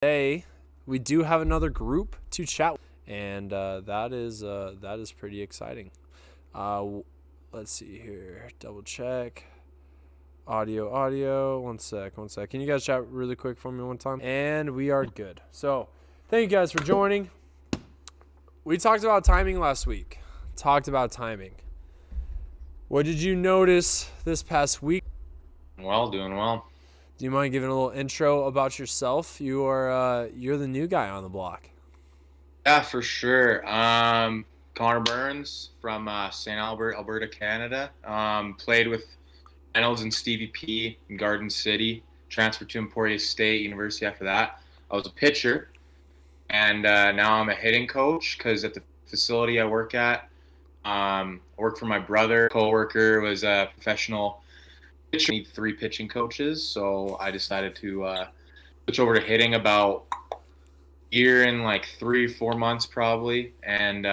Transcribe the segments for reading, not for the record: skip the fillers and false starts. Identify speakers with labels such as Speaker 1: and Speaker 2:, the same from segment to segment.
Speaker 1: Today, we do have another group to chat with, and that is pretty exciting. Let's see here. Double check. Audio. One sec. Can you guys chat really quick for me one time? And we are good. So, thank you guys for joining. We talked about timing last week. What did you notice this past week?
Speaker 2: Doing well.
Speaker 1: Do you mind giving a little intro about yourself? You're the new guy on the block.
Speaker 2: Yeah, for sure. Connor Burns from St. Albert, Alberta, Canada. Played with Reynolds and Stevie P in Garden City. Transferred to Emporia State University after that. I was a pitcher, and now I'm a hitting coach because at the facility I work at, I work for my brother. Coworker was a professional pitcher. Need 3 pitching coaches, so I decided to switch over to hitting about year in like 3-4 months probably, and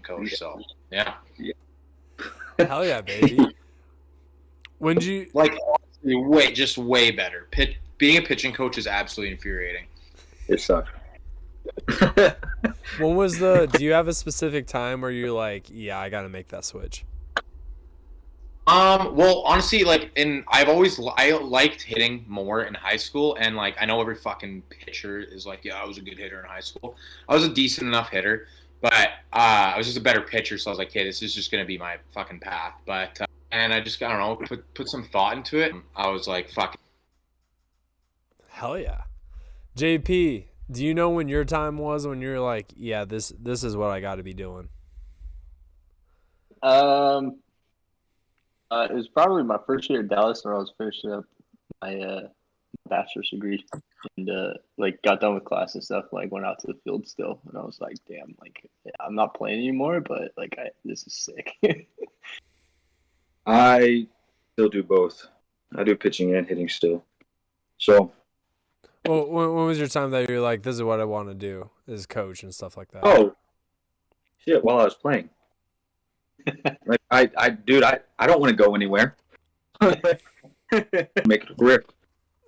Speaker 2: coach. So yeah.
Speaker 1: Hell yeah, baby. When did you
Speaker 2: like way better? Being a pitching coach is absolutely infuriating.
Speaker 3: It sucks.
Speaker 1: When was do you have a specific time where you're like, yeah, I gotta make that switch?
Speaker 2: Well, honestly, I liked hitting more in high school, and like I know every fucking pitcher is like, yeah, I was a good hitter in high school. I was a decent enough hitter, but I was just a better pitcher, so I was like, hey, this is just gonna be my fucking path. But and I just, I don't know, put some thought into it. I was like, fuck.
Speaker 1: Hell yeah. JP, do you know when your time was when you're like, yeah, this is what I got to be doing?
Speaker 3: It was probably my first year at Dallas where I was finishing up my bachelor's degree and got done with class and stuff. Like went out to the field still, and I was like, damn, like I'm not playing anymore, but like this is sick.
Speaker 4: I still do both. I do pitching and hitting still. So.
Speaker 1: Well, when was your time that you're like, this is what I want to do as coach and stuff like that?
Speaker 4: Oh, shit! While I was playing, like I don't want to go anywhere. Make it a career.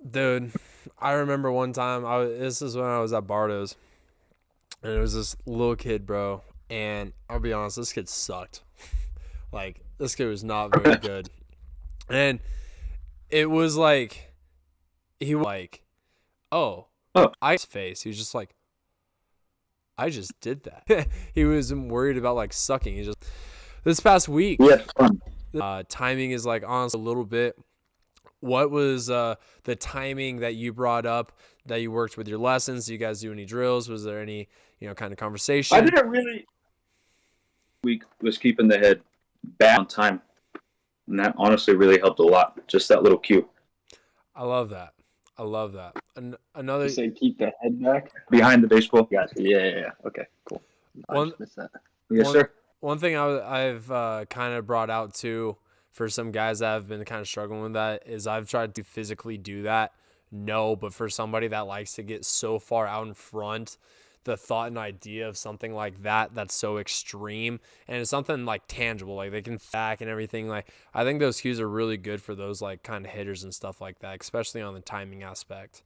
Speaker 1: Dude, I remember one time this is when I was at Bardo's, and it was this little kid, bro. And I'll be honest, this kid sucked. Like, this kid was not very good. And it was like, he was like, oh, ice face. He was just like, I just did that. He wasn't worried about like sucking. He just, this past week, timing is like honestly a little bit. What was the timing that you brought up that you worked with your lessons? Do you guys do any drills? Was there any, kind of conversation?
Speaker 4: I didn't really. Week was keeping the head back on time, and that honestly really helped a lot. Just that little cue.
Speaker 1: I love that. Another.
Speaker 3: You say keep the head back
Speaker 4: Behind the baseball.
Speaker 3: Gotcha. Yeah. Okay, cool. I just missed that.
Speaker 4: Yes, sir.
Speaker 1: One thing I've kind of brought out too for some guys that have been kind of struggling with that is I've tried to physically do that. No, but for somebody that likes to get so far out in front, the thought and idea of something like that that's so extreme and it's something like tangible, like they can back and everything. Like I think those cues are really good for those like kind of hitters and stuff like that, especially on the timing aspect.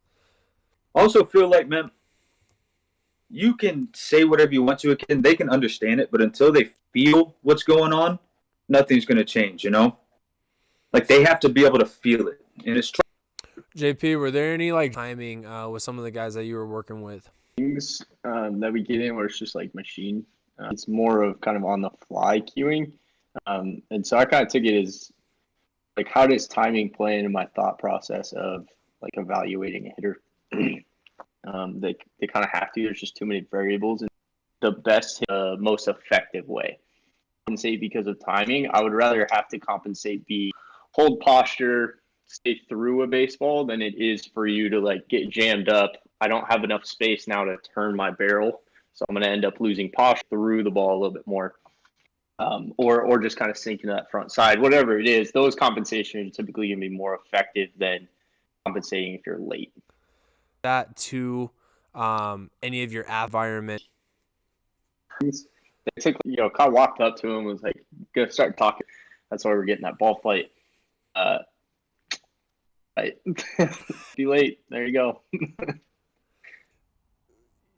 Speaker 4: Also feel like, man, you can say whatever you want to a kid, they can understand it, but until they feel what's going on, nothing's going to change, Like they have to be able to feel it. And it's
Speaker 1: JP, were there any like timing with some of the guys that you were working with?
Speaker 3: Things that we get in where it's just like machine. It's more of kind of on the fly cueing. And so I kind of took it as like, how does timing play into my thought process of like evaluating a hitter? They kind of have to. There's just too many variables. And the best, most effective way. Compensate because of timing. I would rather have to compensate hold posture, stay through a baseball than it is for you to like get jammed up. I don't have enough space now to turn my barrel, so I'm going to end up losing posture through the ball a little bit more, or just kind of sinking to that front side. Whatever it is, those compensations are typically going to be more effective than compensating if you're late.
Speaker 1: That to any of your environment.
Speaker 3: They took, kind of walked up to him, was like, go start talking. That's why we're getting that ball flight. Right. Be late. There you go.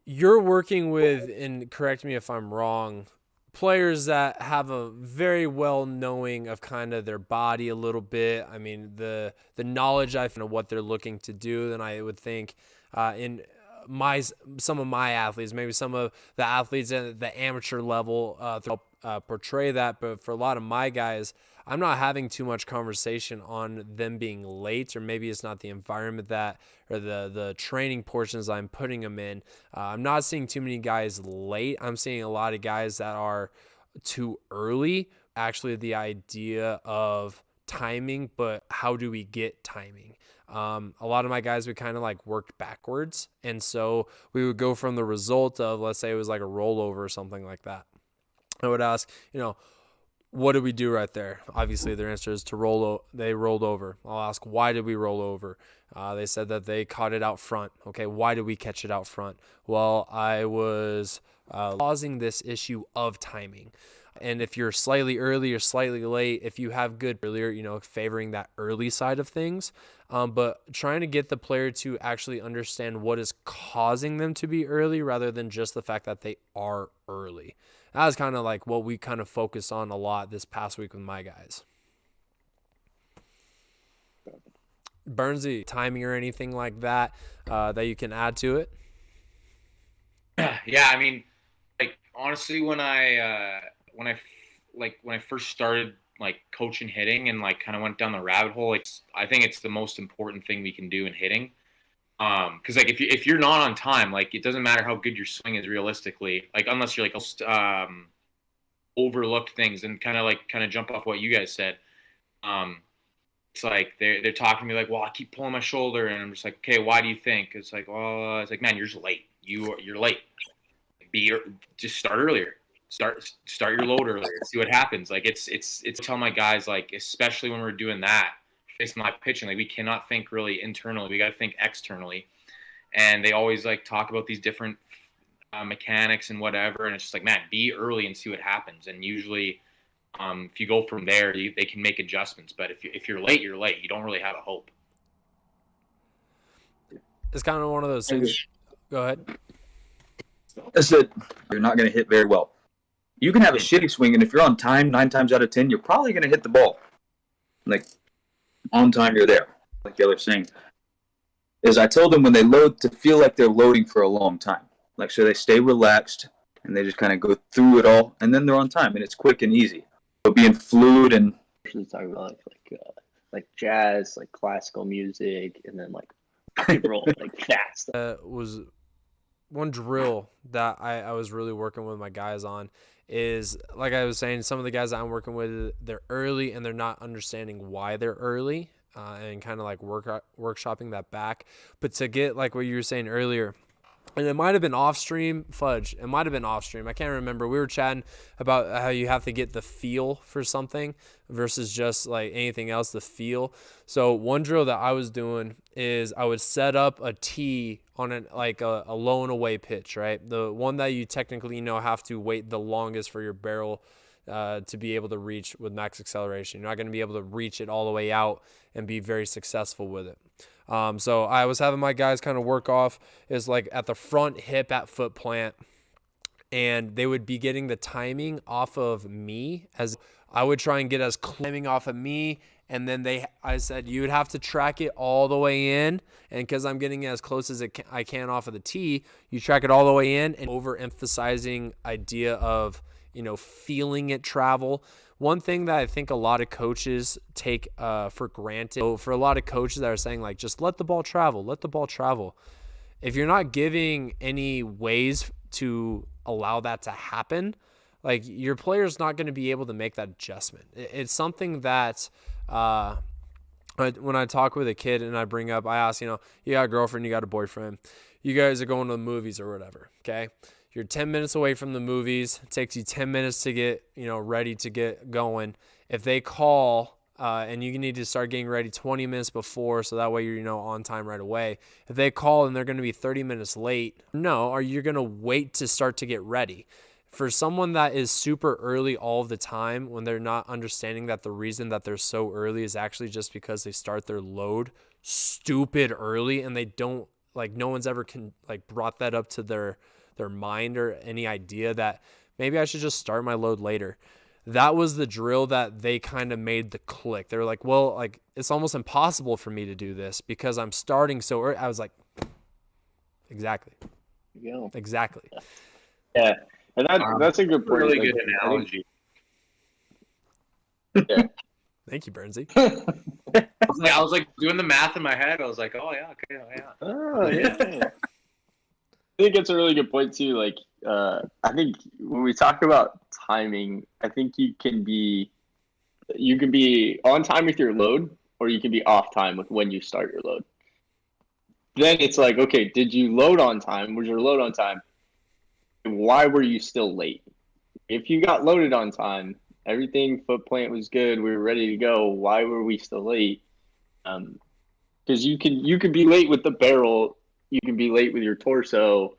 Speaker 1: you're working with, and correct me if I'm wrong, players that have a very well knowing of kind of their body a little bit. I mean, the knowledge I know what they're looking to do, then I would think in some of my athletes, maybe some of the athletes at the amateur level, portray that. But for a lot of my guys, I'm not having too much conversation on them being late, or maybe it's not the environment that, or the training portions I'm putting them in. I'm not seeing too many guys late. I'm seeing a lot of guys that are too early. Actually, the idea of timing, but how do we get timing? A lot of my guys would kind of like work backwards. And so we would go from the result of, let's say it was like a rollover or something like that. I would ask, what did we do right there? Obviously, their answer is they rolled over. I'll ask, why did we roll over? They said that they caught it out front. Okay, why did we catch it out front? Well, I was causing this issue of timing. And if you're slightly early or slightly late, if you have good earlier, favoring that early side of things. But trying to get the player to actually understand what is causing them to be early rather than just the fact that they are early. That was kind of like what we kind of focused on a lot this past week with my guys. Burnsy, timing or anything like that that you can add to it?
Speaker 2: Yeah, I mean, like honestly, when I first started like coaching hitting and like kind of went down the rabbit hole, I think it's the most important thing we can do in hitting. Because like if you're not on time, like it doesn't matter how good your swing is realistically, like unless you're like overlooked things and kind of jump off what you guys said. It's like they're talking to me like, well, I keep pulling my shoulder, and I'm just like, okay, why do you think? It's like, well, it's like, man, you're just late. You're late. Just start earlier. Start your load earlier. See what happens. Like it's tell my guys, like especially when we're doing that, facing live pitching, like we cannot think really internally. We got to think externally. And they always like talk about these different mechanics and whatever, and it's just like, man, be early and see what happens. And usually, if you go from there, they can make adjustments. But if you're late, you're late. You don't really have a hope.
Speaker 1: It's kind of one of those things. Go ahead.
Speaker 4: I said you're not going to hit very well. You can have a shitty swing, and if you're on time, 9 times out of 10, you're probably going to hit the ball. Like, on time, you're there. Like the other saying is, I told them when they load to feel like they're loading for a long time. Like, so they stay relaxed, and they just kind of go through it all, and then they're on time, and it's quick and easy. But being fluid and...
Speaker 3: Usually talk about like jazz, like classical music, and then like roll like fast.
Speaker 1: Was one drill that I was really working with my guys on is, like I was saying, some of the guys that I'm working with, they're early and they're not understanding why they're early, and kind of like workshopping that back. But to get like what you were saying earlier, and it might have been off stream, Fudge. It might have been off stream. I can't remember. We were chatting about how you have to get the feel for something versus just like anything else, the feel. So one drill that I was doing is I would set up a tee on a low and away pitch, right? The one that you technically have to wait the longest for your barrel to be able to reach with max acceleration. You're not going to be able to reach it all the way out and be very successful with it. So I was having my guys kind of work off is like at the front hip at foot plant, and they would be getting the timing off of me as I would try and get as climbing off of me. And then I said, you would have to track it all the way in. And cause I'm getting as close as I can off of the tee, you track it all the way in, and overemphasizing idea of, feeling it travel. One thing that I think a lot of coaches take for granted, so for a lot of coaches that are saying like, just let the ball travel, let the ball travel. If you're not giving any ways to allow that to happen, like your player's not going to be able to make that adjustment. It's something that when I talk with a kid and I ask, you got a girlfriend, you got a boyfriend, you guys are going to the movies or whatever, okay? You're 10 minutes away from the movies. It takes you 10 minutes to get, ready to get going. If they call and you need to start getting ready 20 minutes before, so that way you're, on time right away. If they call and they're going to be 30 minutes late, or you're going to wait to start to get ready. For someone that is super early all of the time, when they're not understanding that the reason that they're so early is actually just because they start their load stupid early and they don't like no one's ever brought that up to their mind or any idea that maybe I should just start my load later. That was the drill that they kind of made the click. They were like, well, like it's almost impossible for me to do this because I'm starting so early. I was like, exactly.
Speaker 3: Yeah.
Speaker 1: Exactly.
Speaker 3: Yeah. And that's a good point.
Speaker 2: Really good analogy.
Speaker 3: Yeah.
Speaker 1: Thank you, Bernsey.
Speaker 2: I was like doing the math in my head. I was like, oh yeah, okay, oh yeah.
Speaker 3: Oh yeah. I think it's a really good point too. Like, I think when we talk about timing, I think you can be on time with your load, or you can be off time with when you start your load. Then it's like, okay, did you load on time? Was your load on time? Why were you still late? If you got loaded on time, everything foot plant was good, we were ready to go. Why were we still late? Because you can be late with the barrel, you can be late with your torso,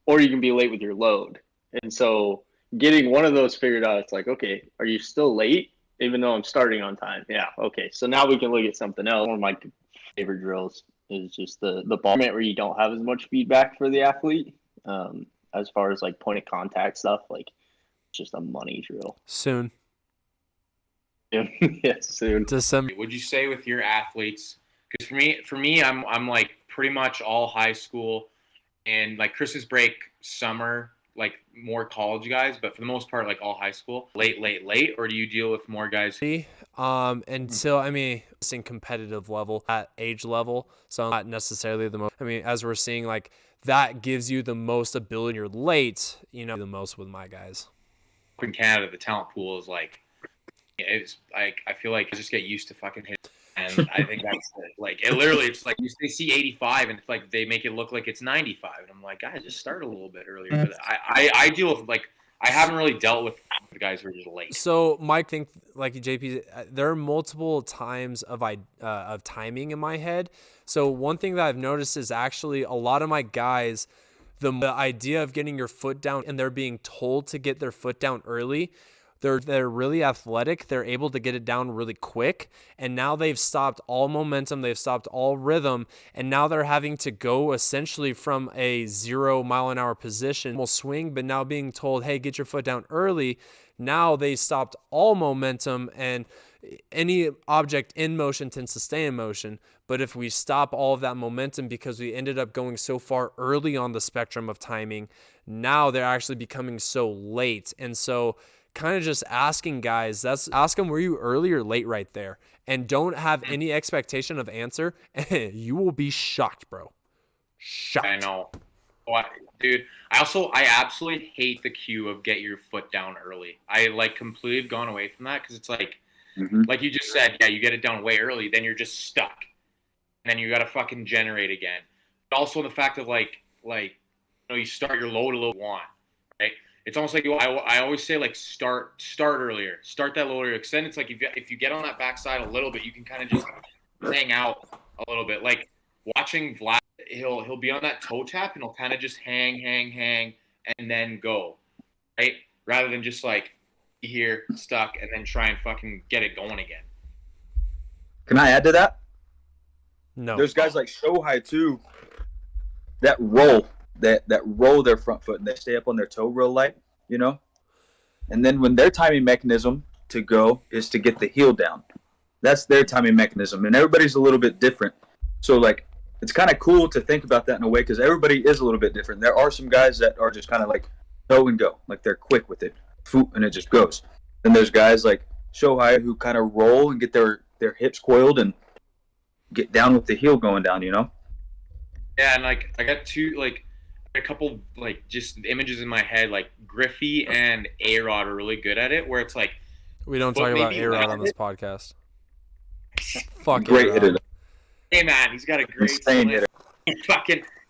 Speaker 3: or you can be late with your load. And so getting one of those figured out, it's like, okay, are you still late? Even though I'm starting on time. Yeah, okay. So now we can look at something else. One of my favorite drills is just the ball where you don't have as much feedback for the athlete. As far as like point of contact stuff, like it's just a money drill.
Speaker 1: Soon.
Speaker 3: Yeah, soon.
Speaker 1: December.
Speaker 2: Would you say with your athletes? Because for me, I'm like pretty much all high school and like Christmas break, summer, like more college guys, but for the most part, like all high school. Late, or do you deal with more guys?
Speaker 1: Until I mean, it's in competitive level at age level, so not necessarily the most. I mean, as we're seeing, like that gives you the most ability. You're late, you know, the most with my guys.
Speaker 2: In Canada, the talent pool is like. It's like I feel like I just get used to fucking hitting, and I think that's it. Like it literally, it's like they see 85, and it's like they make it look like it's 95, and I'm like, guys, just start a little bit earlier. But I deal with like I haven't really dealt with the guys who are just late.
Speaker 1: So Mike, think like JP, there are multiple times of timing in my head. So one thing that I've noticed is actually a lot of my guys, the idea of getting your foot down, and they're being told to get their foot down early. They're really athletic. They're able to get it down really quick. And now they've stopped all momentum. They've stopped all rhythm. And now they're having to go essentially from a 0 mile an hour position, will swing, but now being told, hey, get your foot down early. Now they stopped all momentum, and any object in motion tends to stay in motion. But if we stop all of that momentum because we ended up going so far early on the spectrum of timing, now they're actually becoming so late. And so kind of just asking guys, ask them, were you early or late right there? And don't have any expectation of answer. You will be shocked, bro. Shocked.
Speaker 2: I know. Dude, I absolutely hate the cue of get your foot down early. I like completely gone away from that because it's like, like you just said, yeah, you get it down way early, then you're just stuck. And then you got to fucking generate again. But also the fact of like, you know, you start your load a little one, right? It's almost like I always say, like, start earlier. Start that load earlier. Because then it's like if you get on that backside a little bit, you can kind of just hang out a little bit. Like watching Vlad, he'll be on that toe tap and he'll kind of just hang, and then go, right? Rather than just like be here stuck and then try and fucking get it going again.
Speaker 4: Can I add to that?
Speaker 1: No.
Speaker 4: There's guys like Shohei too that roll. That roll their front foot and they stay up on their toe real light, you know? And then when their timing mechanism to go is to get the heel down. That's their timing mechanism. And everybody's a little bit different. So, like, it's kind of cool to think about that in a way because everybody is a little bit different. There are some guys that are just kind of like toe and go. Like, they're quick with it. And it just goes. Then there's guys like Shohei who kind of roll and get their hips coiled and get down with the heel going down, you know?
Speaker 2: Yeah, and, like, I got a couple like just images in my head, like Griffey and A-Rod are really good at it, where it's like
Speaker 1: we don't talk about A-Rod on this podcast. Fuck
Speaker 4: great hitter.
Speaker 2: Hey man, he's got a great
Speaker 4: hitter.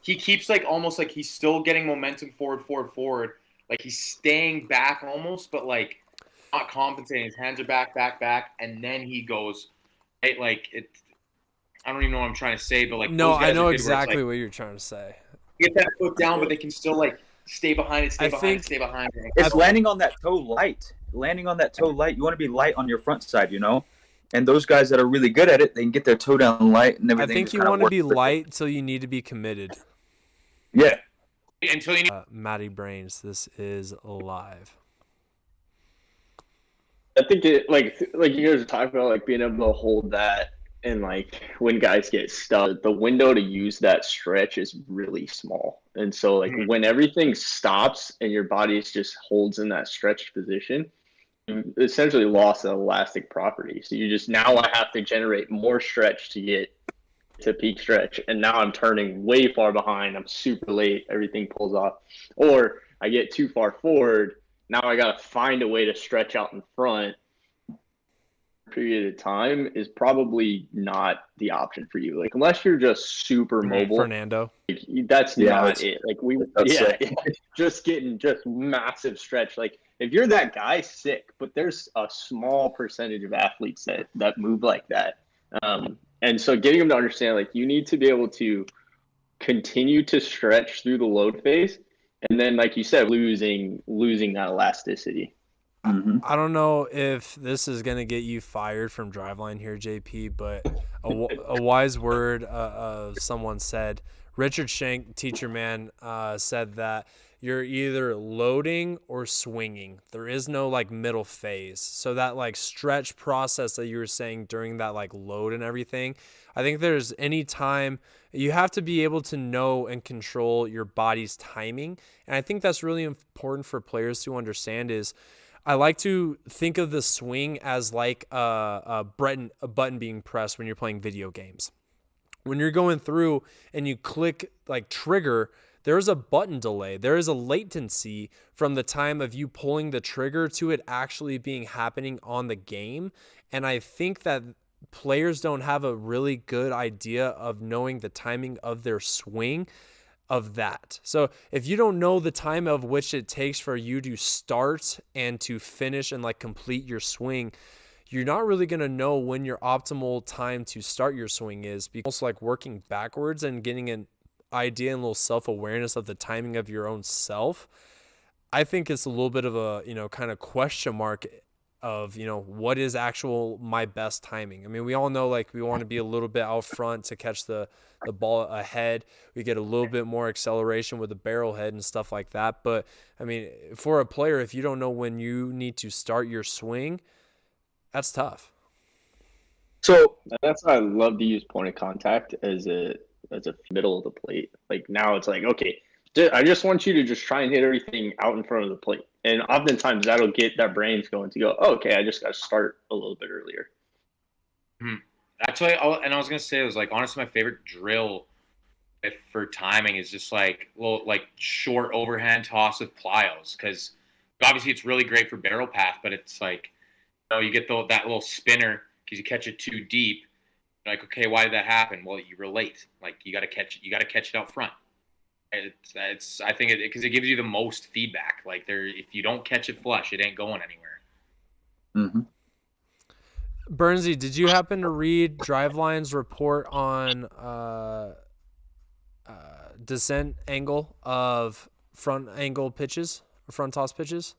Speaker 2: He keeps like almost like he's still getting momentum forward. Like he's staying back almost, but like not compensating. His hands are back, and then he goes right. Like it. I don't even know what I'm trying to say, but like
Speaker 1: no, I know exactly what you're trying to say.
Speaker 2: Get that foot down, but they can still like stay behind it, stay behind it.
Speaker 4: It's landing on that toe light. You want to be light on your front side, you know? And those guys that are really good at it, they can get their toe down light and
Speaker 1: I
Speaker 4: everything.
Speaker 1: think
Speaker 4: just
Speaker 1: you
Speaker 4: kinda
Speaker 1: want to
Speaker 4: works
Speaker 1: be
Speaker 4: with it.
Speaker 1: light till you need to be committed.
Speaker 4: Yeah.
Speaker 2: Until you need.
Speaker 1: Matty Brains, this is live.
Speaker 3: I think it like you guys are talking about like being able to hold that and like when guys get stuck, the window to use that stretch is really small. And so like when everything stops and your body just holds in that stretched position, you essentially lost the elastic property. So you just now I have to generate more stretch to get to peak stretch. And now I'm turning way far behind. I'm super late. Everything pulls off. Or I get too far forward. Now I got to find a way to stretch out in front. Period of time is probably not the option for you. Like unless you're just super mobile,
Speaker 1: Fernando.
Speaker 3: like, that's not it. Like just getting just massive stretch. Like if you're that guy, sick. But there's a small percentage of athletes that move like that. And so getting them to understand, like you need to be able to continue to stretch through the load phase, and then, like you said, losing that elasticity.
Speaker 1: I don't know if this is going to get you fired from Driveline here, JP, but a wise word someone said, Richard Schenk, teacher man, said that you're either loading or swinging. There is no like middle phase. So that like stretch process that you were saying during that like load and everything, I think there's any time you have to be able to know and control your body's timing. And I think that's really important for players to understand is I like to think of the swing as like a button being pressed when you're playing video games. When you're going through and you click like trigger, there is a button delay. There is a latency from the time of you pulling the trigger to it actually being happening on the game. And I think that players don't have a really good idea of knowing the timing of their swing of that. So if you don't know the time of which it takes for you to start and to finish and like complete your swing, you're not really going to know when your optimal time to start your swing is, because like working backwards and getting an idea and a little self-awareness of the timing of your own self. I think it's a little bit of a, kind of question mark of, what is actual my best timing. I mean, we all know like we want to be a little bit out front to catch the ball ahead. We get a little bit more acceleration with the barrel head and stuff like that. But I mean, for a player, if you don't know when you need to start your swing, that's tough.
Speaker 3: So that's why I love to use point of contact as a middle of the plate. Like now it's like, okay, I just want you to just try and hit everything out in front of the plate. And oftentimes that'll get that brain's going to go, oh, okay, I just got to start a little bit earlier.
Speaker 2: That's why, and I was going to say, it was like, honestly, my favorite drill for timing is just like, short overhand toss with plyos. Because obviously it's really great for barrel path, but it's like, you get that little spinner because you catch it too deep. Like, okay, why did that happen? Well, you were late. Like, you got to catch it. You got to catch it out front. I think because it gives you the most feedback. Like if you don't catch it flush, it ain't going anywhere.
Speaker 1: Burnsy, did you happen to read Driveline's report on descent angle of front angle pitches or front toss pitches?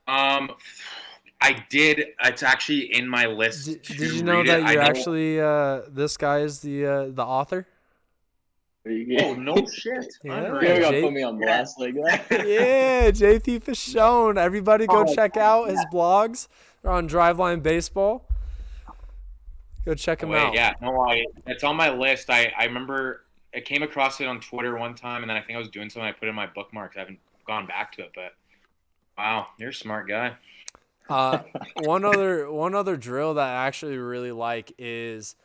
Speaker 2: I did. It's actually in my list.
Speaker 1: Did you know that you're actually this guy is the author?
Speaker 2: Oh, no shit.
Speaker 3: Yeah, you're going to put me on blast like that.
Speaker 1: Yeah, JP Fasone. Everybody go check out his blogs. They're on Driveline Baseball. Go check him out.
Speaker 2: Yeah, no, it's on my list. I remember I came across it on Twitter one time, and then I think I was doing something. I put it in my bookmarks. I haven't gone back to it, but wow, you're a smart guy.
Speaker 1: One other drill that I actually really like is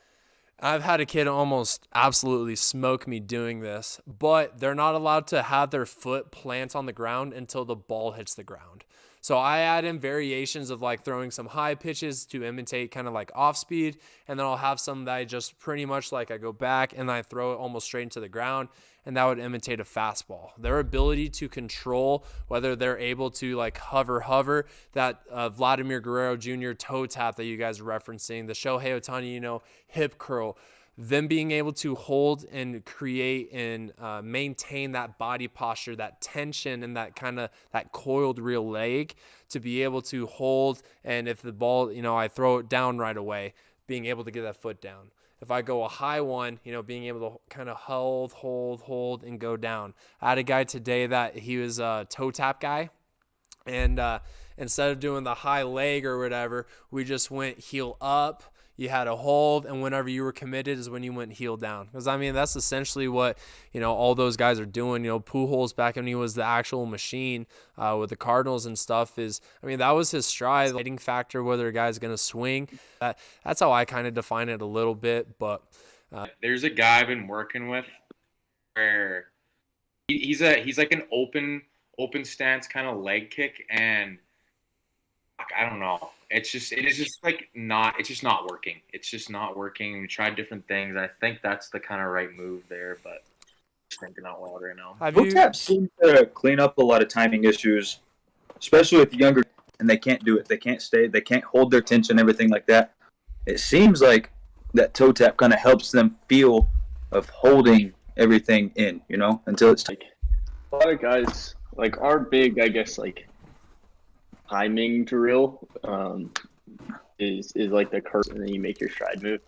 Speaker 1: I've had a kid almost absolutely smoke me doing this, but they're not allowed to have their foot plant on the ground until the ball hits the ground. So I add in variations of like throwing some high pitches to imitate kind of like off speed. And then I'll have some that I just pretty much like I go back and I throw it almost straight into the ground. And that would imitate a fastball. Their ability to control whether they're able to like hover, that Vladimir Guerrero Jr. toe tap that you guys are referencing, the Shohei Ohtani, hip curl, them being able to hold and create and maintain that body posture, that tension, and that kind of that coiled rear leg to be able to hold. And if the ball, I throw it down right away, being able to get that foot down. If I go a high one, being able to kind of hold, and go down. I had a guy today that he was a toe tap guy. And instead of doing the high leg or whatever, we just went heel up. You had a hold, and whenever you were committed is when you went heel down. Because, that's essentially what, all those guys are doing. Pujols back when he was the actual machine with the Cardinals and stuff that was his stride. The lighting factor, whether a guy's going to swing. That's how I kind of define it a little bit. But
Speaker 2: there's a guy I've been working with where he's like an open stance kind of leg kick, and I don't know. It's just not working. It's just not working. We tried different things. I think that's the kind of right move there, but just thinking out loud right now.
Speaker 4: Toe tap seems to clean up a lot of timing issues, especially with younger, and they can't do it. They can't stay. They can't hold their tension, everything like that. It seems like that toe tap kind of helps them feel of holding everything in, until it's
Speaker 3: like a lot of guys like our big, I guess, like timing drill is like the curve, and then you make your stride move.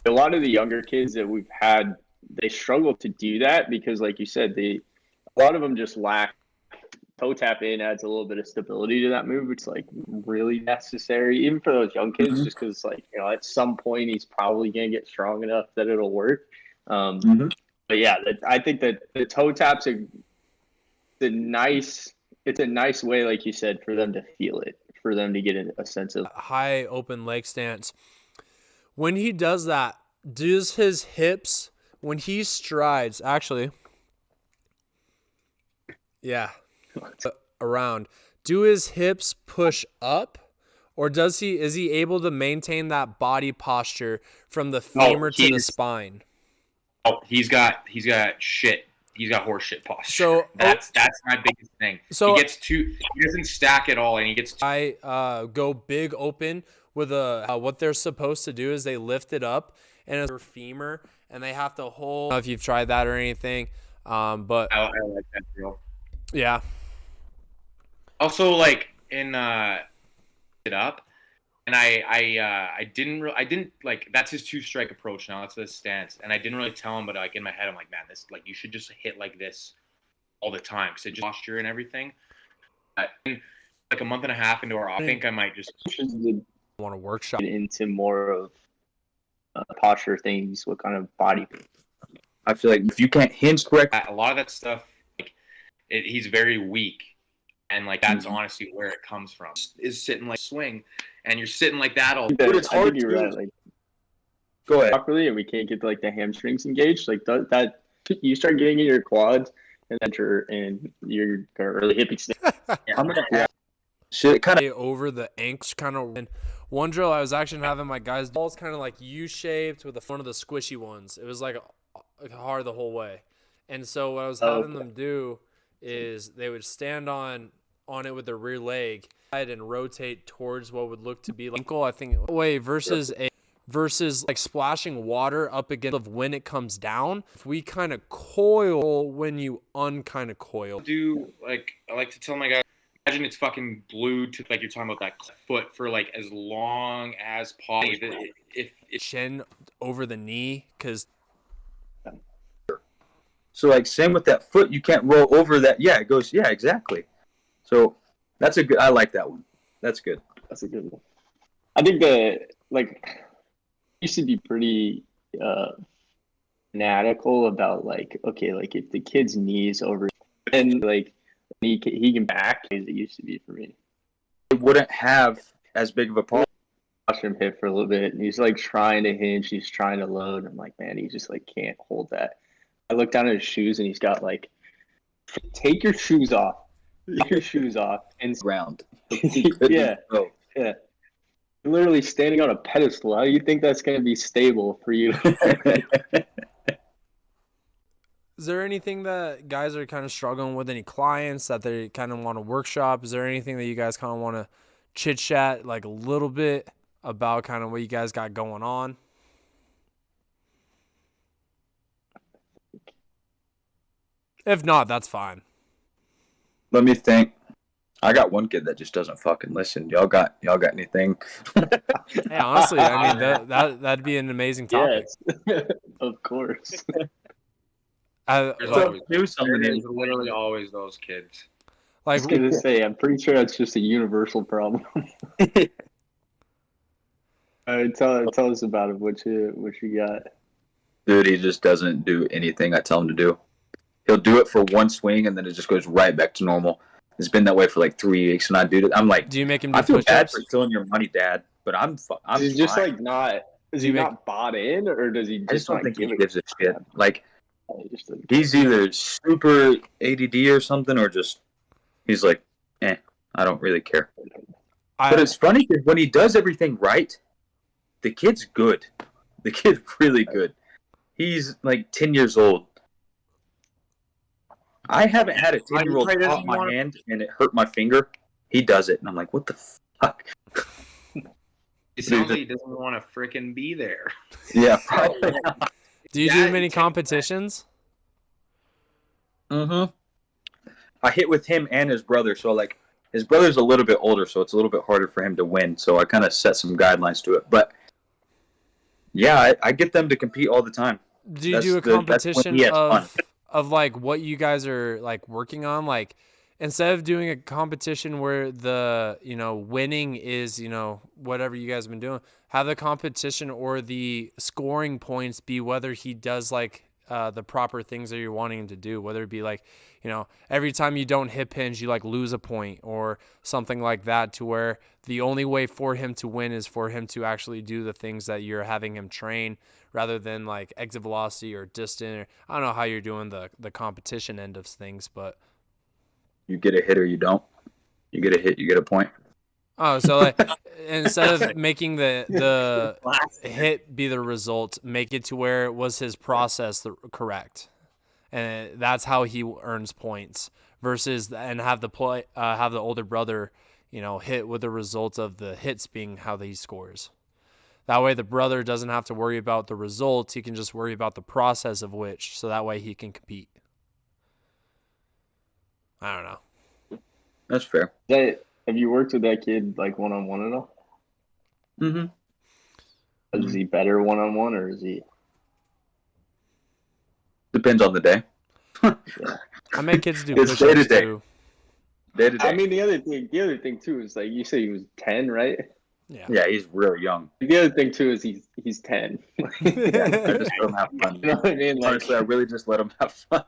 Speaker 3: A lot of the younger kids that we've had, they struggle to do that because, like you said, a lot of them just lack. Toe tap in adds a little bit of stability to that move. It's like really necessary, even for those young kids, just because at some point he's probably gonna get strong enough that it'll work. But yeah, I think that the toe taps are it's a nice way, like you said, for them to feel it, for them to get a sense of
Speaker 1: high open leg stance. When he does that, does his hips, when he strides, around, do his hips push up, or is he able to maintain that body posture from the femur to the spine?
Speaker 2: Oh, he's got shit. He's got horse shit posture. So that's my biggest thing. So he doesn't stack at all, and he gets.
Speaker 1: I go big open with what they're supposed to do is they lift it up and it's their femur, and they have to hold. I don't know if you've tried that or anything, but
Speaker 2: I like that drill.
Speaker 1: Yeah.
Speaker 2: Also, like in it up, and I didn't like that's his 2-strike approach now. That's his stance, and I didn't really tell him, but like in my head, I'm like, man, this like you should just hit like this all the time because it just posture and everything. Like a month and a half into I think I might just
Speaker 1: want to workshop
Speaker 3: into more of posture things. What kind of body?
Speaker 4: I feel like if you can't hinge correct,
Speaker 2: a lot of that stuff, like he's very weak. And like that's honestly where it comes from. Is sitting like swing, and you're sitting like that all.
Speaker 3: But it's hard. You're right. Like, go ahead. Properly, and we can't get like the hamstrings engaged. Like that, you start getting in your quads and your early hip extension.
Speaker 4: I'm gonna shit kind of
Speaker 1: over the ankles, kind of. And one drill, I was actually having my guys balls kind of like U-shaped with one of the squishy ones. It was like hard the whole way, and so what I was having them do is they would stand on it with their rear leg and rotate towards what would look to be like ankle, I think, way versus like splashing water up against of when it comes down. If we kind of coil when you unkind of coil.
Speaker 2: I like to tell my guys, imagine it's fucking glued to like you're talking about that foot for like as long as possible. If
Speaker 1: chin over the knee, because.
Speaker 4: So, like, same with that foot, you can't roll over that. Yeah, it goes, yeah, exactly. So, I like that one. That's good.
Speaker 3: That's a good one. I think used to be pretty fanatical about, like, okay, like, if the kid's knee's over, and, like, he can back as it used to be for me.
Speaker 4: It wouldn't have as big of a problem.
Speaker 3: Watch him hit for a little bit, and he's, like, trying to hinge, he's trying to load. I'm like, man, he just, like, can't hold that. I look down at his shoes, and he's got like, take your shoes off. Take your shoes off. And
Speaker 4: round.
Speaker 3: Yeah. Literally standing on a pedestal. How do you think that's going to be stable for you?
Speaker 1: Is there anything that guys are kind of struggling with? Any clients that they kind of want to workshop? Is there anything that you guys kind of want to chit chat like a little bit about kind of what you guys got going on? If not, that's fine.
Speaker 4: Let me think. I got one kid that just doesn't fucking listen. Y'all got anything?
Speaker 1: Hey, honestly, I mean that'd be an amazing topic.
Speaker 3: Yes, of course.
Speaker 2: There's
Speaker 1: Like,
Speaker 2: always,
Speaker 4: do something.
Speaker 2: there's literally always those kids.
Speaker 3: I was gonna say, I'm pretty sure that's just a universal problem. Tell us about it. What you got?
Speaker 4: Dude, he just doesn't do anything I tell him to do. He'll do it for one swing and then it just goes right back to normal. It's been that way for like 3 weeks, and I do it. I'm like,
Speaker 1: do you make him do
Speaker 4: I feel bad
Speaker 1: push-ups?
Speaker 4: for stealing your money, Dad, but I'm
Speaker 3: Is he just
Speaker 4: fine.
Speaker 3: like not? Is
Speaker 1: Do
Speaker 3: he
Speaker 1: you make-
Speaker 3: not bought in, or does he just
Speaker 4: I just don't
Speaker 3: not
Speaker 4: think he
Speaker 3: give
Speaker 4: gives a shit. Like,
Speaker 3: He just doesn't
Speaker 4: he's either super ADD or something, or just he's like, I don't really care. But it's funny because when he does everything right, the kid's good. The kid's really good. He's like 10 years old. I haven't had a 10-year-old pop my hand and it hurt my finger. He does it, and I'm like, what the fuck?
Speaker 2: It sounds like he doesn't want to freaking be there.
Speaker 4: Yeah, probably.
Speaker 1: Do you do many competitions?
Speaker 4: Mm-hmm. I hit with him and his brother, so like his brother's a little bit older, so it's a little bit harder for him to win. So I kind of set some guidelines to it. But yeah, I get them to compete all the time.
Speaker 1: Do you do a competition of like what you guys are like working on? Like instead of doing a competition where the winning is whatever you guys have been doing, have the competition or the scoring points be whether he does like the proper things that you're wanting him to do, whether it be like every time you don't hit pins you like lose a point or something like that, to where the only way for him to win is for him to actually do the things that you're having him train, rather than like exit velocity or distance. Or I don't know how you're doing the competition end of things, but
Speaker 4: you get a hit or you don't. You get a hit, you get a point.
Speaker 1: Oh, so like instead of making the hit be the result, make it to where it was his process correct, and that's how he earns points. Versus and have the older brother, hit with the result of the hits being how he scores. That way, the brother doesn't have to worry about the result; he can just worry about the process of which. So that way, he can compete. I don't know.
Speaker 4: That's fair.
Speaker 3: Have you worked with that kid like one-on-one at all?
Speaker 4: Mm-hmm.
Speaker 3: Is he better one-on-one, or is he?
Speaker 4: Depends on the day.
Speaker 3: Yeah.
Speaker 1: I make kids do
Speaker 4: It's
Speaker 1: push-ups
Speaker 4: day to day.
Speaker 1: too.
Speaker 4: Day to day.
Speaker 3: I mean, the other thing too is like you say he was 10, right?
Speaker 4: Yeah, he's really young.
Speaker 3: The other thing too is he's 10.
Speaker 4: Yeah, I just let him have fun.
Speaker 3: You know what I mean? Like,
Speaker 4: Honestly, I really just let him have fun.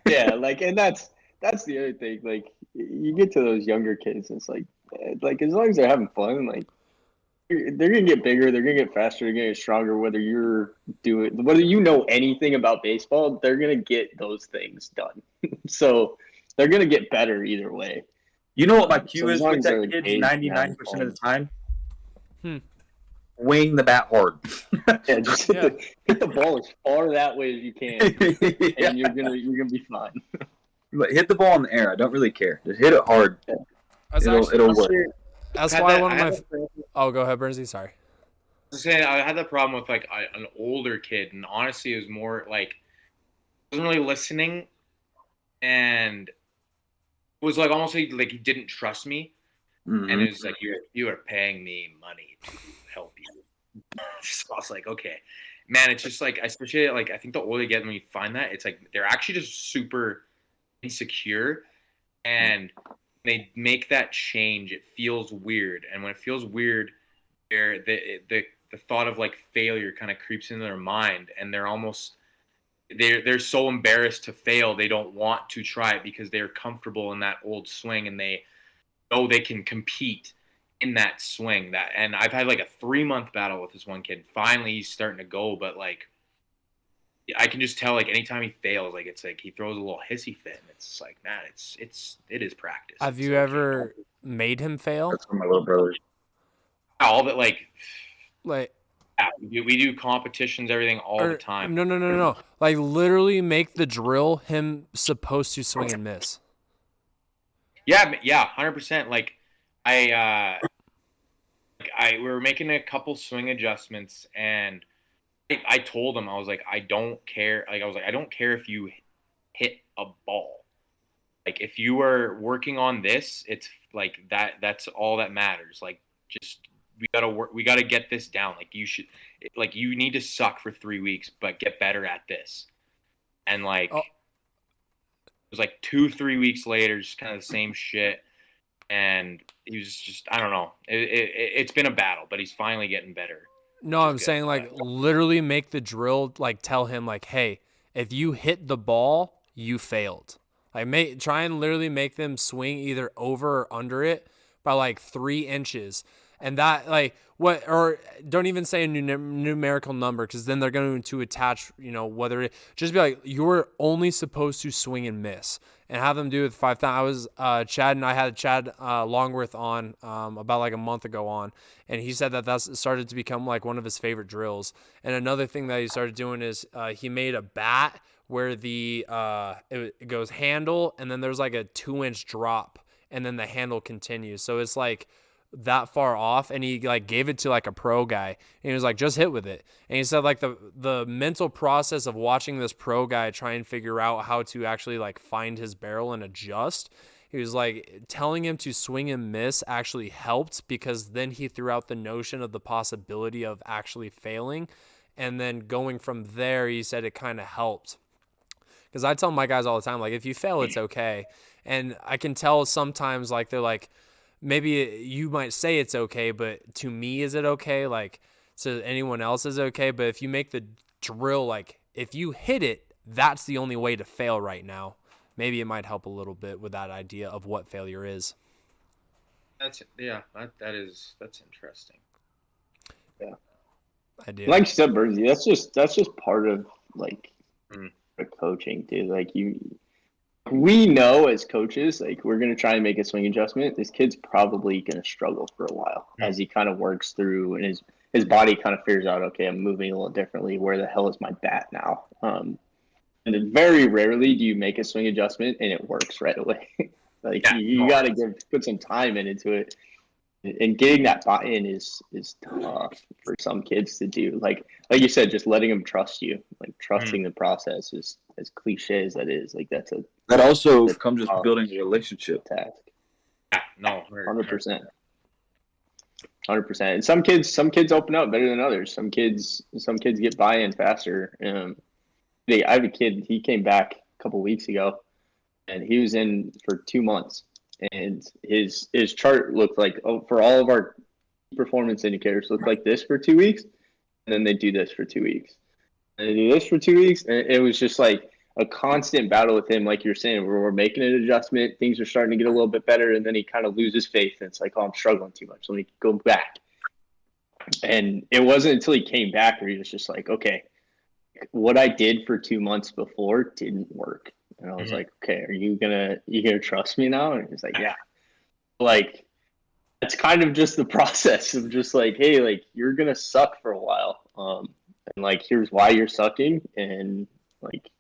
Speaker 3: yeah, like, and that's the other thing. Like, you get to those younger kids, and it's like as long as they're having fun, like they're gonna get bigger, they're gonna get faster, they're gonna get stronger. Whether you know anything about baseball, they're gonna get those things done. So they're gonna get better either way.
Speaker 4: You know what my cue
Speaker 3: So as
Speaker 4: is
Speaker 3: long
Speaker 4: with
Speaker 3: as
Speaker 4: that
Speaker 3: they're
Speaker 4: kid
Speaker 3: engaged and
Speaker 4: 99% of the time?
Speaker 1: Hmm.
Speaker 4: Wing the bat hard.
Speaker 3: Yeah, just hit the ball as far that way as you can, and you're gonna be fine.
Speaker 4: Hit the ball in the air. I don't really care. Just hit it hard. It'll work.
Speaker 1: That's why one of my. Oh, go ahead, Bernsey. Sorry.
Speaker 2: I was saying I had the problem with like an older kid, and honestly, it was more like wasn't really listening, and it was like almost like he didn't trust me,
Speaker 4: Mm-hmm.
Speaker 2: and it was like you are paying me money to help you. So I was like, okay, man, it's just like especially like I think the older you get when you find that, it's like they're actually just super insecure, and they make that change. It feels weird, and when it feels weird, the thought of like failure kind of creeps into their mind, and they're so embarrassed to fail, they don't want to try it because they're comfortable in that old swing, and they know they can compete in that swing. And I've had like a 3-month battle with this one kid. Finally, he's starting to go, but like I can just tell like anytime he fails, like it's like he throws a little hissy fit, and it's like, man, it is practice.
Speaker 1: Have you ever made him fail?
Speaker 4: That's for my little brothers.
Speaker 2: All of it, like
Speaker 1: yeah,
Speaker 2: we do competitions, everything all the time.
Speaker 1: No. Like literally make the drill him supposed to swing and miss.
Speaker 2: Yeah, 100%. Like we were making a couple swing adjustments, and I told him, I was like, I don't care. Like I was like, I don't care if you hit a ball. Like if you are working on this, it's like that's all that matters. Like just we gotta work, we gotta get this down. Like you need to suck for 3 weeks, but get better at this. And like
Speaker 1: Oh.
Speaker 2: it was like 2-3 weeks later, just kind of the same shit. And he was just, I don't know. It's been a battle, but he's finally getting better.
Speaker 1: No, I'm saying like literally make the drill, like tell him like, hey, if you hit the ball, you failed. Like try and literally make them swing either over or under it by like 3 inches. And that like what, or don't even say a numerical number, because then they're going to attach, whether it just be like, you're only supposed to swing and miss, and have them do it 5 times. I was Chad and I had Chad Longworth on about like a month ago on, and he said that's started to become like one of his favorite drills. And another thing that he started doing is he made a bat where it goes handle, and then there's like a 2-inch drop, and then the handle continues. So it's like that far off, and he like gave it to like a pro guy, and he was like, just hit with it. And he said like the mental process of watching this pro guy try and figure out how to actually like find his barrel and adjust, he was like telling him to swing and miss actually helped, because then he threw out the notion of the possibility of actually failing. And then going from there, he said it kind of helped, because I tell my guys all the time, like, if you fail, it's okay. And I can tell sometimes like they're like, maybe you might say it's okay, but to me, is it okay? Like, to anyone else is okay. But if you make the drill, like, if you hit it, that's the only way to fail right now. Maybe it might help a little bit with that idea of what failure is.
Speaker 2: That's interesting.
Speaker 3: Yeah.
Speaker 1: I do.
Speaker 3: Like you said, Bernsey, that's just part of like the coaching, dude. Like we know as coaches, like we're gonna try and make a swing adjustment. This kid's probably gonna struggle for a while as he kind of works through, and his body kind of figures out, okay, I'm moving a little differently. Where the hell is my bat now? And then very rarely do you make a swing adjustment and it works right away. Like you got to put some time into it, and getting that buy-in is tough for some kids to do. Like you said, just letting them trust you, like trusting the process is as cliche as that is. Like
Speaker 4: that also comes with building a relationship.
Speaker 3: Task.
Speaker 2: Yeah, no,
Speaker 3: 100%. 100%. And some kids open up better than others. Some kids get buy-in faster. I have a kid. He came back a couple weeks ago, and he was in for 2 months. And his chart looked like, for all of our performance indicators, looked like this for 2 weeks, and then they do this for 2 weeks, and they do this for 2 weeks, and it was just like a constant battle with him, like you're saying, where we're making an adjustment, things are starting to get a little bit better, and then he kind of loses faith, and it's like, oh, I'm struggling too much, let me go back. And it wasn't until he came back where he was just like, okay, what I did for 2 months before didn't work. And I was like, okay, are you gonna trust me now? And he's like, yeah. Like, it's kind of just the process of just like, hey, like, you're gonna suck for a while. And like, here's why you're sucking. And like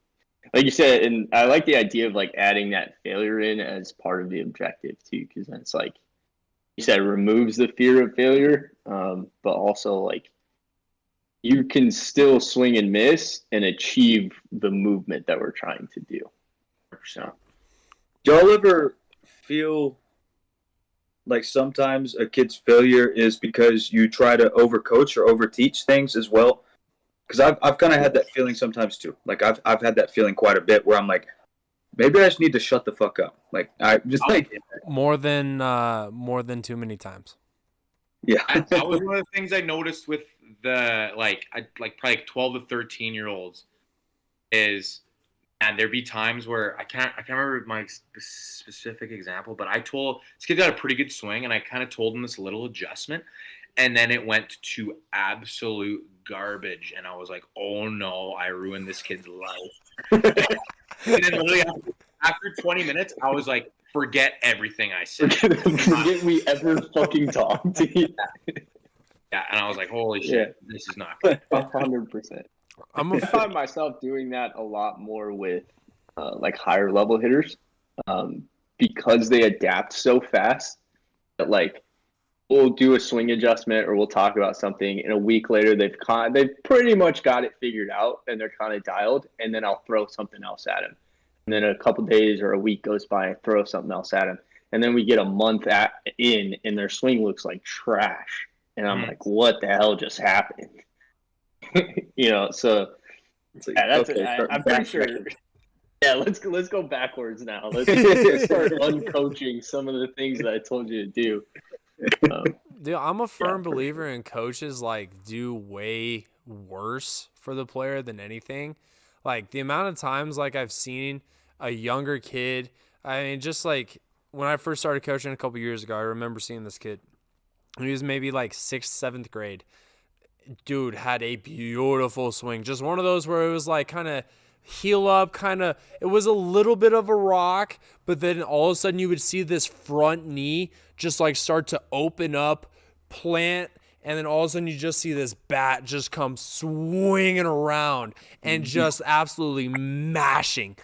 Speaker 3: you said, and I like the idea of like adding that failure in as part of the objective too, because then it's like you said, it removes the fear of failure, but also like you can still swing and miss and achieve the movement that we're trying to do.
Speaker 2: 100%.
Speaker 4: Do y'all ever feel like sometimes a kid's failure is because you try to overcoach or overteach things as well? Because I've kind of had that feeling sometimes too. Like I've had that feeling quite a bit where I'm like, maybe I just need to shut the fuck up. Like I just like
Speaker 1: more than too many times.
Speaker 4: Yeah,
Speaker 2: that was one of the things I noticed with the probably 12 to 13-year-olds is, and there'd be times where I can't remember my specific example, but I told this kid got a pretty good swing, and I kind of told him this little adjustment, and then it went to absolute garbage, and I was like, oh no, I ruined this kid's life. And then literally after 20 minutes, I was like, forget everything I said.
Speaker 3: Forget we ever fucking talked to you.
Speaker 2: Yeah, and I was like, holy shit, this is not good.
Speaker 3: 100%. I find myself doing that a lot more with like higher level hitters because they adapt so fast that like we'll do a swing adjustment or we'll talk about something, and a week later they've pretty much got it figured out and they're kind of dialed, and then I'll throw something else at them. And then a couple days or a week goes by, I throw something else at them. And then we get a month in, and their swing looks like trash. And I'm like, what the hell just happened? So
Speaker 4: It's like,
Speaker 3: yeah,
Speaker 4: okay,
Speaker 3: I'm pretty sure. Yeah, let's go backwards now. Let's start uncoaching some of the things that I told you to do.
Speaker 1: Dude, I'm a firm believer in coaches do way worse for the player than anything. Like the amount of times I've seen a younger kid. I mean, just when I first started coaching a couple years ago, I remember seeing this kid. He was maybe 6th, 7th grade. Dude had a beautiful swing. Just one of those where it was kind of heel up, it was a little bit of a rock, but then all of a sudden you would see this front knee just start to open up, plant, and then all of a sudden you just see this bat just come swinging around and just absolutely mashing,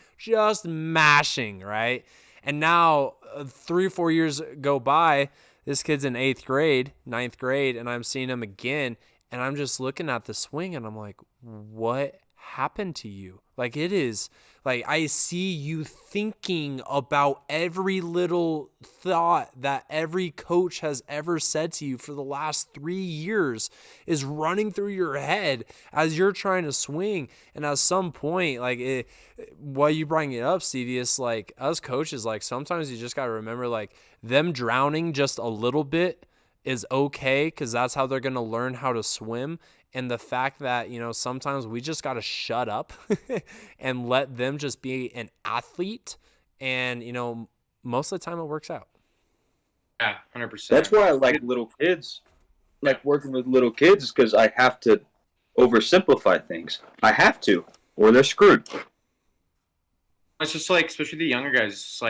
Speaker 1: right? And now 3 or 4 years go by, this kid's in 8th grade, 9th grade, and I'm seeing him again, and I'm just looking at the swing, and I'm like, what happened to you? It is I see you thinking about every little thought that every coach has ever said to you for the last 3 years is running through your head as you're trying to swing. And at some point, while you bring it up, Stevie, it's us coaches, sometimes you just got to remember, them drowning just a little bit is okay, because that's how they're going to learn how to swim. And the fact that, sometimes we just got to shut up and let them just be an athlete. And, most of the time it works out.
Speaker 2: Yeah, 100%.
Speaker 4: That's why I like little kids, working with little kids, because I have to oversimplify things. I have to, or they're screwed.
Speaker 2: It's just especially the younger guys, it's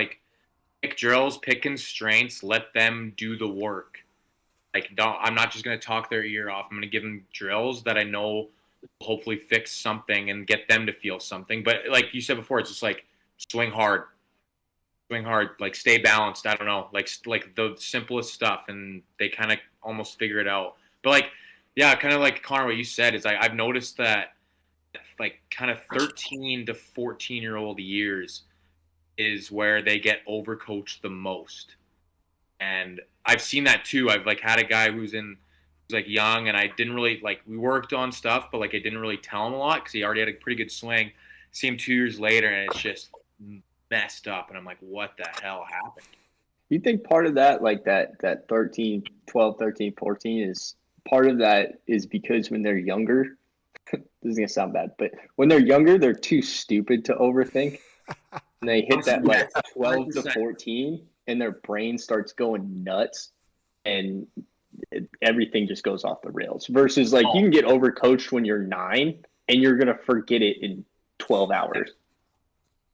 Speaker 2: pick drills, pick constraints, let them do the work. I'm not just going to talk their ear off. I'm going to give them drills that I know will hopefully fix something and get them to feel something. But like you said before, it's just swing hard, stay balanced. I don't know, the simplest stuff, and they kind of almost figure it out. But yeah, kind of like Connor, what you said is I've noticed that kind of 13 to 14-year-old years is where they get overcoached the most. And I've seen that too. I've had a guy who's young, and I didn't really we worked on stuff, but I didn't really tell him a lot because he already had a pretty good swing. See him 2 years later, and it's just messed up, and I'm like, what the hell happened?
Speaker 3: You think part of that, that 13, 12, 13, 14 is part of that is because when they're younger, this is going to sound bad, but when they're younger, they're too stupid to overthink. And they hit that 12 to 14, and their brain starts going nuts, and everything just goes off the rails. Versus you can get overcoached when you're 9, and you're going to forget it in 12 hours.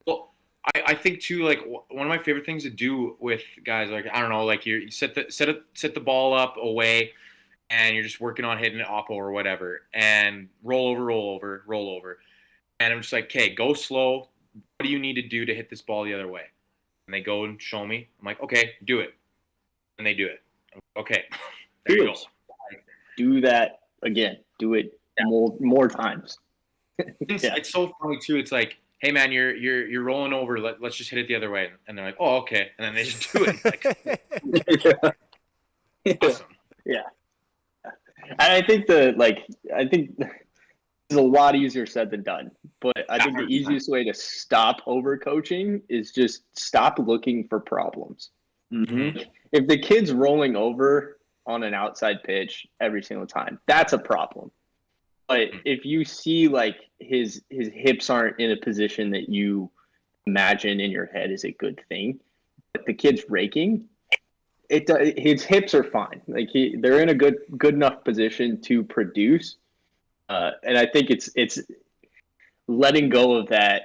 Speaker 2: Well, I think too, one of my favorite things to do with guys, I don't know, you set the ball up away, and you're just working on hitting it oppo or whatever, and roll over. And I'm just okay, go slow. What do you need to do to hit this ball the other way? And they go and show me. I'm like, okay, do it. And they do it. Okay, there you go.
Speaker 3: Do that again. Do it more times.
Speaker 2: It's so funny too. It's hey man, you're rolling over. Let's just hit it the other way. And they're like, oh, okay. And then they just do it. Awesome.
Speaker 3: Yeah. And I think it's a lot easier said than done. But I think the easiest way to stop overcoaching is just stop looking for problems.
Speaker 4: Mm-hmm.
Speaker 3: If the kid's rolling over on an outside pitch every single time, that's a problem. But if you see his hips aren't in a position that you imagine in your head is a good thing, but the kid's raking, his hips are fine. They're in a good enough position to produce. And I think it's letting go of that.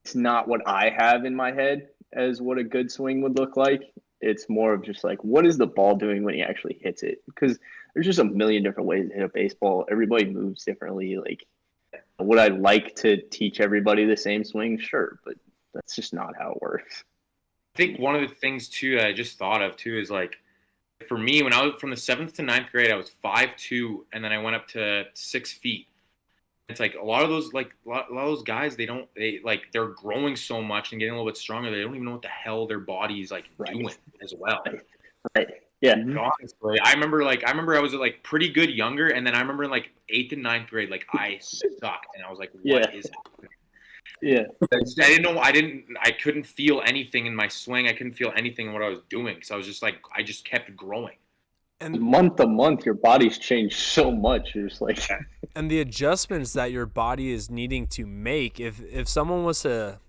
Speaker 3: It's not what I have in my head as what a good swing would look like. It's more of just what is the ball doing when he actually hits it? Because there's just a million different ways to hit a baseball. Everybody moves differently. Would I like to teach everybody the same swing? Sure, but that's just not how it works.
Speaker 2: I think one of the things too that I just thought of too is for me, when I was from the 7th to 9th grade, I was 5'2", and then I went up to 6 feet. It's like a lot of those guys, they're growing so much and getting a little bit stronger. They don't even know what the hell their body's like doing as well.
Speaker 3: Right. Yeah.
Speaker 2: Honestly, I remember I was like pretty good younger, and then I remember in like 8th and 9th grade, like I sucked, and I was like, what is happening?
Speaker 3: Yeah.
Speaker 2: I didn't know. I couldn't feel anything in my swing. I couldn't feel anything in what I was doing. So I was just like, I just kept growing.
Speaker 1: And
Speaker 3: month to month, your body's changed so much. You're just like,
Speaker 1: and the adjustments that your body is needing to make. If someone was to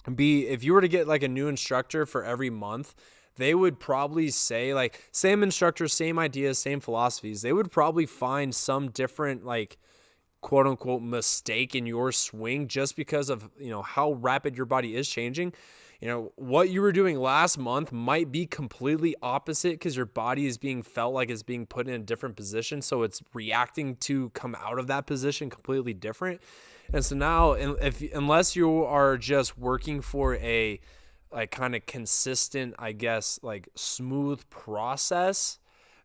Speaker 1: if you were to get like a new instructor for every month, they would probably say, like, same instructor, same ideas, same philosophies. They would probably find some different, like, quote unquote mistake in your swing just because of, how rapid your body is changing. What you were doing last month might be completely opposite because your body is being felt like it's being put in a different position. So it's reacting to come out of that position completely different. And so now, unless you are just working for a like kind of consistent, I guess, like smooth process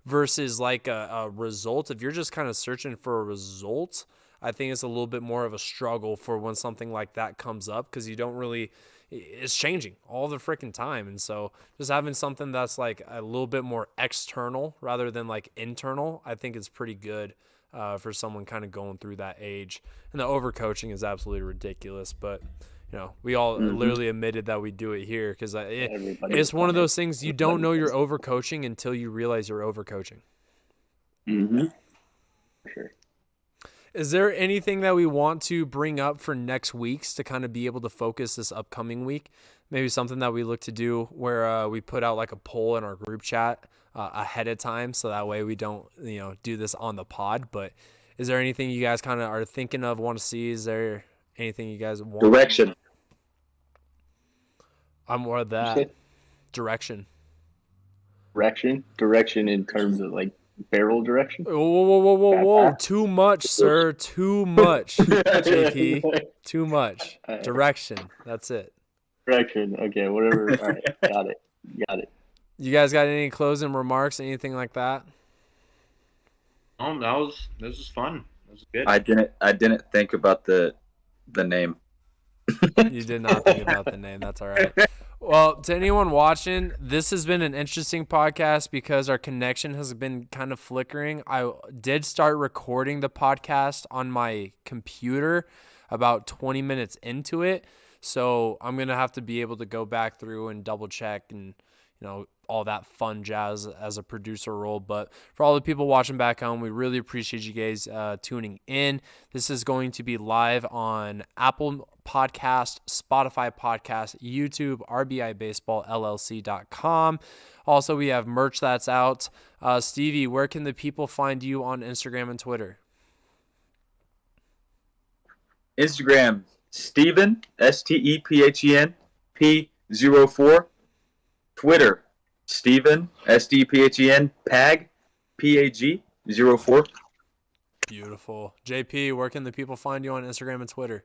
Speaker 1: versus like a result, if you're just kind of searching for a result, I think it's a little bit more of a struggle for when something like that comes up because you don't really, it's changing all the freaking time. And so just having something that's like a little bit more external rather than like internal, I think is pretty good for someone kind of going through that age. And the overcoaching is absolutely ridiculous, but we all literally admitted that we do it here because it's one of those things you don't know you're overcoaching until you realize you're overcoaching.
Speaker 3: Mm-hmm. For sure.
Speaker 1: Is there anything that we want to bring up for next week's to kind of be able to focus this upcoming week? Maybe something that we look to do where we put out like a poll in our group chat ahead of time, so that way we don't, do this on the pod. But is there anything you guys kind of are thinking of, want to see? Is there anything you guys want?
Speaker 4: Direction.
Speaker 1: I'm more of that. Direction.
Speaker 3: Direction in terms of like barrel direction.
Speaker 1: Whoa. Too much, sir. Too much. JP. Too much. Direction. That's it.
Speaker 3: Direction. Okay, whatever. All right. Got it.
Speaker 1: You guys got any closing remarks, anything like that?
Speaker 2: This was fun. That was good.
Speaker 4: I didn't think about the name.
Speaker 1: You did not think about the name. That's all right. Well, to anyone watching, this has been an interesting podcast because our connection has been kind of flickering. I did start recording the podcast on my computer about 20 minutes into it. So I'm going to have to be able to go back through and double check and, all that fun jazz as a producer role. But for all the people watching back home, we really appreciate you guys tuning in. This is going to be live on Apple Podcast, Spotify Podcast, YouTube, RBIBaseballLLC.com. Also, we have merch that's out. Stevie, where can the people find you on Instagram and Twitter?
Speaker 4: Instagram, Stephen, STEPHEN, P04. Twitter, Stephen, SDPHEN, PAG, PAG04.
Speaker 1: Beautiful. JP, where can the people find you on Instagram and Twitter?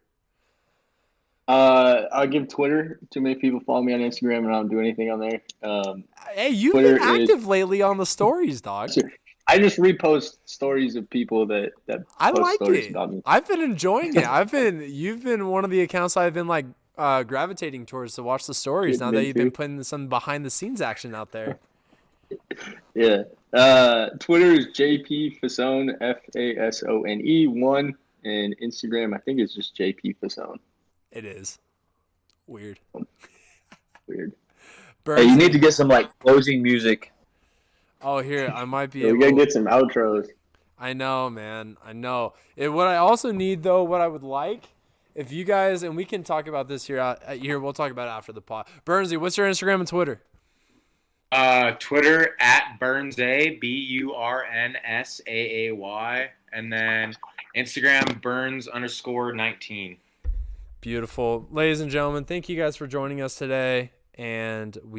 Speaker 3: I'll give Twitter. Too many people follow me on Instagram, and I don't do anything on there.
Speaker 1: Hey, you've
Speaker 3: Twitter
Speaker 1: been active lately on the stories, dog.
Speaker 3: I just repost stories of people that
Speaker 1: I
Speaker 3: post
Speaker 1: like
Speaker 3: stories
Speaker 1: it.
Speaker 3: about me.
Speaker 1: I've been enjoying it. You've been one of the accounts I've been like gravitating towards to watch the stories now that you've been putting some behind the scenes action out there.
Speaker 3: Yeah. Twitter is JP Fasone, FASONE1, and Instagram I think is just JP Fasone.
Speaker 1: It is weird.
Speaker 3: Weird.
Speaker 4: Hey, you need to get some like closing music.
Speaker 1: Oh, here I might be.
Speaker 3: We gotta get some outros.
Speaker 1: I know, man. I know. What I also need, though, what I would like, if you guys, and we can talk about this here. We'll talk about it after the pod. Burnsy, what's your Instagram and Twitter?
Speaker 2: Twitter at BurnsA, BURNSAAY, and then Instagram Burns_19.
Speaker 1: Beautiful. Ladies and gentlemen, thank you guys for joining us today, and we